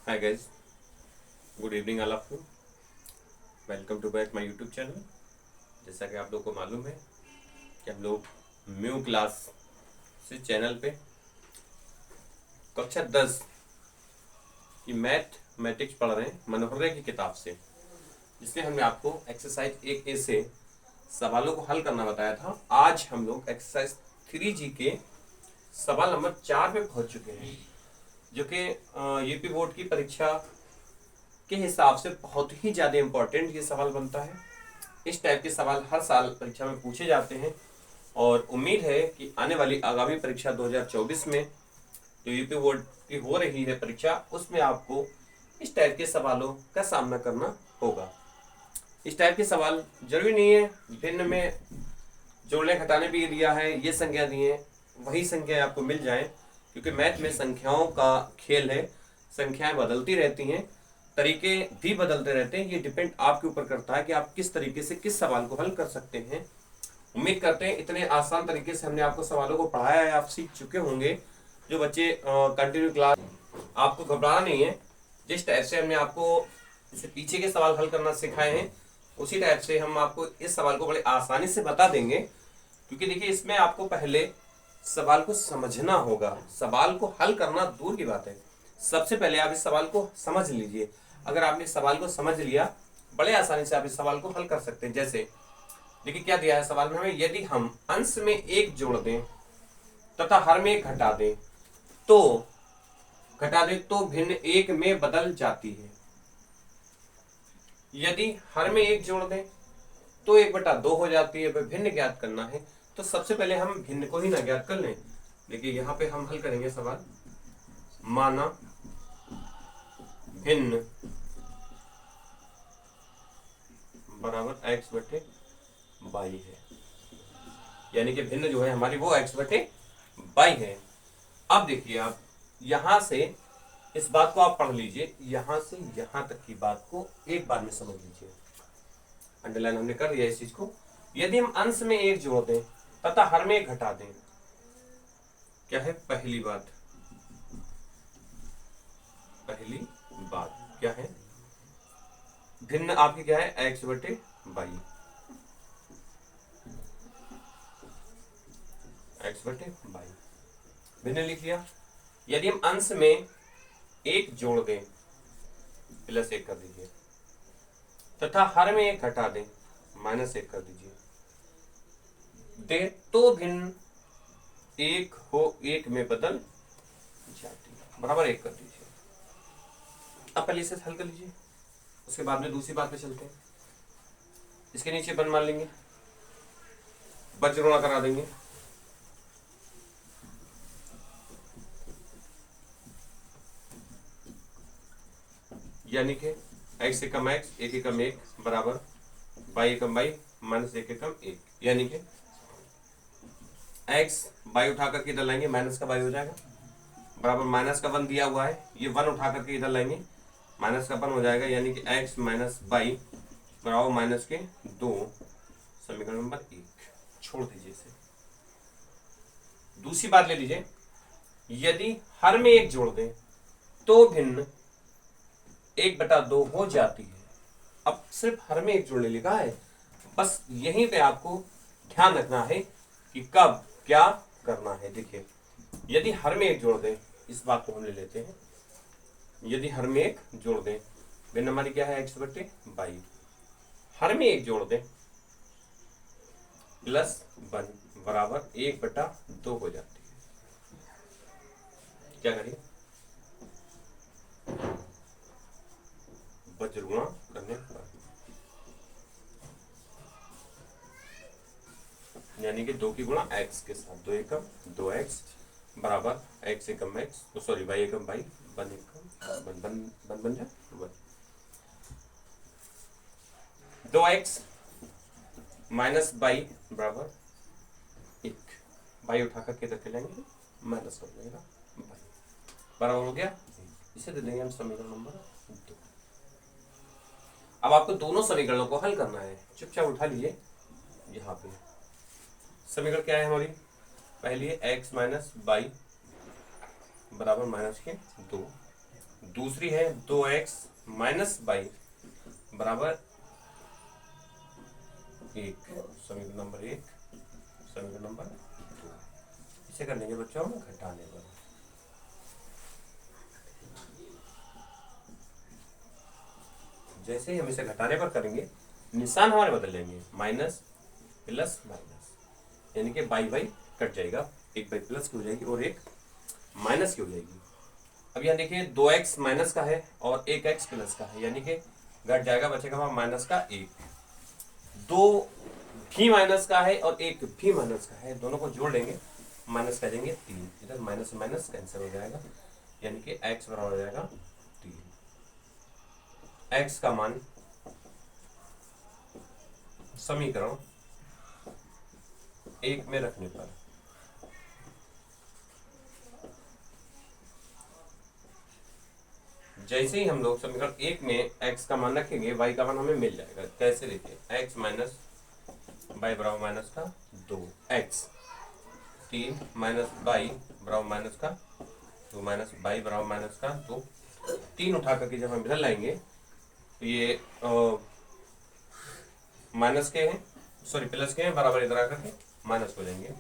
Hi guys, good evening all of you. Welcome to back my YouTube channel. जैसा कि आप लोग को मालूम है कि हम लोग म्यू क्लास से चैनल पे कक्षा 10 की मैथमेटिक्स पढ़ रहे हैं मनोहर की किताब से, जिसमें हमने आपको एक्सरसाइज 1A से सवालों को हल करना बताया था। आज हम लोग एक्सरसाइज 3G के सवाल नंबर 4 पे पहुंच चुके हैं, जो कि यूपी बोर्ड की परीक्षा के हिसाब से बहुत ही ज़्यादा इम्पोर्टेंट ये सवाल बनता है। इस टाइप के सवाल हर साल परीक्षा में पूछे जाते हैं और उम्मीद है कि आने वाली आगामी परीक्षा 2024 में जो यूपी बोर्ड की हो रही है परीक्षा, उसमें आपको इस टाइप के सवालों का सामना करना होगा। इस टाइप के सवाल जरूरी नहीं है भिन्न में जोड़ने घटाने भी दिया है, ये संख्या दी है वही संख्या आपको मिल जाए, क्योंकि मैथ में संख्याओं का खेल है। संख्याएं बदलती रहती हैं, तरीके भी बदलते रहते हैं। ये डिपेंड आपके ऊपर करता है कि आप किस तरीके से किस सवाल को हल कर सकते हैं। उम्मीद करते हैं इतने आसान तरीके से हमने आपको सवालों को पढ़ाया है, आप सीख चुके होंगे। जो बच्चे कंटिन्यू क्लास, आपको घबराना नहीं है। जिस टाइप से हमने आपको इसे पीछे के सवाल हल करना सिखाए हैं, उसी टाइप से हम आपको इस सवाल को बड़े आसानी से बता देंगे। क्योंकि देखिए, इसमें आपको पहले सवाल को समझना होगा। सवाल को हल करना दूर की बात है, सबसे पहले आप इस सवाल को समझ लीजिए। अगर आपने इस सवाल को समझ लिया, बड़े आसानी से आप इस सवाल को हल कर सकते हैं। जैसे देखिए क्या दिया है सवाल में हमें, यदि हम अंश में एक जोड़ दें तथा हर में एक घटा दें तो भिन्न एक में बदल जाती है। यदि हर में एक जोड़ दें तो 1/2 हो जाती है। भिन्न ज्ञात करना है तो सबसे पहले हम भिन्न को ही ना ज्ञात कर लें। देखिए यहाँ पे हम हल करेंगे सवाल। माना भिन्न बराबर x/y है, यानी कि भिन्न जो है हमारी वो x/y है। अब देखिए, आप यहां से इस बात को आप पढ़ लीजिए, यहां से यहां तक की बात को एक बार में समझ लीजिए। अंडरलाइन हमने कर लिया इस चीज को। यदि हम अंश में एक जोड़ दें तथा हर में एक घटा दें, क्या है पहली बात क्या है, भिन्न आपकी क्या है x/y। भिन्न लिख लिया। यदि हम अंश में एक जोड़ दें, +1 कर दीजिए, तथा हर में एक घटा दें, -1 कर दीजिए, दे तो भिन्न एक में बदल जाती है, बराबर 1 कर दीजिए। अब पहले इसे हल कर लीजिए, उसके बाद में दूसरी बात पे चलते हैं। इसके नीचे बन मान लेंगे, बजरुणा करा देंगे। यानी कि x एकम x, 1 एकम 1 बराबर y एकम y माइनस 1 एकम 1, यानी कि x y उठा करके इधर लाएंगे, माइनस का y हो जाएगा, बराबर माइनस का 1 दिया हुआ है, ये 1 उठा करके इधर लाएंगे, माइनस का 1 हो जाएगा, यानी कि x माइनस y बराबर -2। समीकरण नंबर 1 छोड़ दीजिए इसे। दूसरी बात ले लीजिए, यदि हर में एक जोड़ दें तो भिन्न 1/2 हो जाती है। अब सिर्फ हर में एक जोड़ने लिखा है, बस यहीं पे आपको ध्यान रखना है कि कब क्या करना है। देखिए, यदि हर में एक जोड़ दें, इस बात को हम ले लेते हैं। यदि हर में एक जोड़ दें, भिन्न हमारी क्या है x/y, हर में एक जोड़ दें +1 बराबर 1/2 हो जाती है। क्या करिए, बजरुणा करने पर, यानी कि 2 की गुणा x के साथ, 2 एकम 2x बराबर x एकम x, सॉरी y एकम y, बन जाए 2x माइनस y बराबर 1, y उठा करके रख लेंगे, माइनस हो जाएगा y बराबर हो गया। इसे दे देंगे हम समीकरण नंबर 2। अब आपको दोनों समीकरणों को हल करना है। चुपचाप उठा लीजिए, यहाँ पे समीकरण क्या है हमारी, पहली है x माइनस y बराबर -2, दूसरी है 2x माइनस बाई बराबर 1। समीकरण नंबर 1, समीकरण नंबर 2। इसे करने के बच्चों हम घटाने पर, जैसे ही हम इसे घटाने पर करेंगे निशान हमारे बदल जाएंगे, माइनस प्लस माइनस, यानी कि बाई बाई कट जाएगा, एक बाई प्लस की हो जाएगी और एक माइनस की हो जाएगी। अब यहाँ देखिए 2x माइनस का है और 1x प्लस का है, यानी कि घट जाएगा, बचेगा हमारा माइनस का 1। 2 भी माइनस का है और 1 भी माइनस का है, दोनों को जोड़ लेंगे, माइनस कर देंगे 3, इधर माइनस माइनस कैंसिल हो जाएगा, यानी कि x बराबर हो जाएगा 3। x का मान समीकरण 1 में रखने पर जैसे ही हम लोग समीकरण 1 में x का मान रखेंगे y का मान हमें मिल जाएगा। कैसे देखिए, x माइनस बाई बराबर माइनस का 2x, 3 माइनस बाई बराबर माइनस का 2 माइनस बाई बराबर माइनस का 2। 3 उठा करके जब हम इधर लाएंगे तो ये माइनस के हैं, सॉरी प्लस के हैं, बराबर इधर आकर के माइनस हो जाएंगे,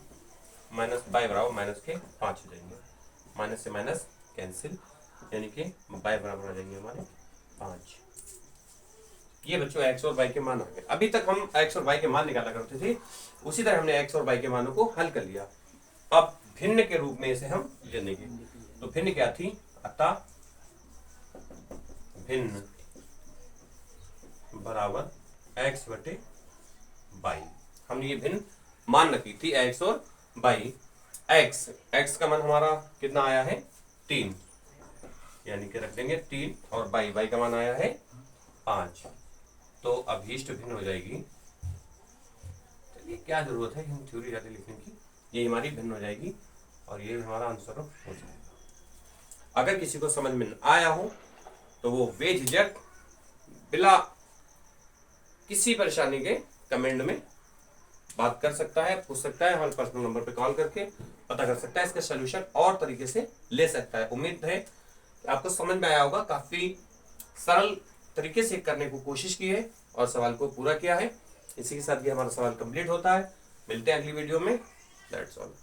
माइनस बाई बराबर माइनस के 5 हो जाएंगे, माइनस से माइनस कैंसिल, यानी कि बाई बराबर आ जाएंगे हमारे 5। ये बच्चों x और y के मान आ गए। अभी तक हम x और y के मान निकाला करते थे, उसी तरह हमने x और y के मानों को हल कर लिया। अब भिन्न के रूप में इसे हम लेंगे, तो भिन्न क्या थी, अतः भिन्न बराबर x बटे y। हमने ये भिन्न मान रखी थी x और y। x का मान हमारा कितना आया है 3, यानी कि रख देंगे 3, और y का मान आया है 5, तो अभीष्ट भिन्न हो जाएगी। चलिए क्या जरूरत है हम थ्योरी ज्यादा लिखने की, ये हमारी भिन्न हो जाएगी और ये हमारा आंसर हो जाएगा। अगर किसी को समझ में आया हो तो वो बेझिझक बिना किसी परेशानी के कमेंट में बात कर सकता है, पूछ सकता है, हमारे पर्सनल नंबर पे कॉल करके पता कर सकता है, इसका सोल्यूशन और तरीके से ले सकता है। उम्मीद है कि आपको समझ में आया होगा, काफी सरल तरीके से करने को कोशिश की है और सवाल को पूरा किया है। इसी के साथ ये हमारा सवाल कंप्लीट होता है। मिलते हैं अगली वीडियो में। That's all.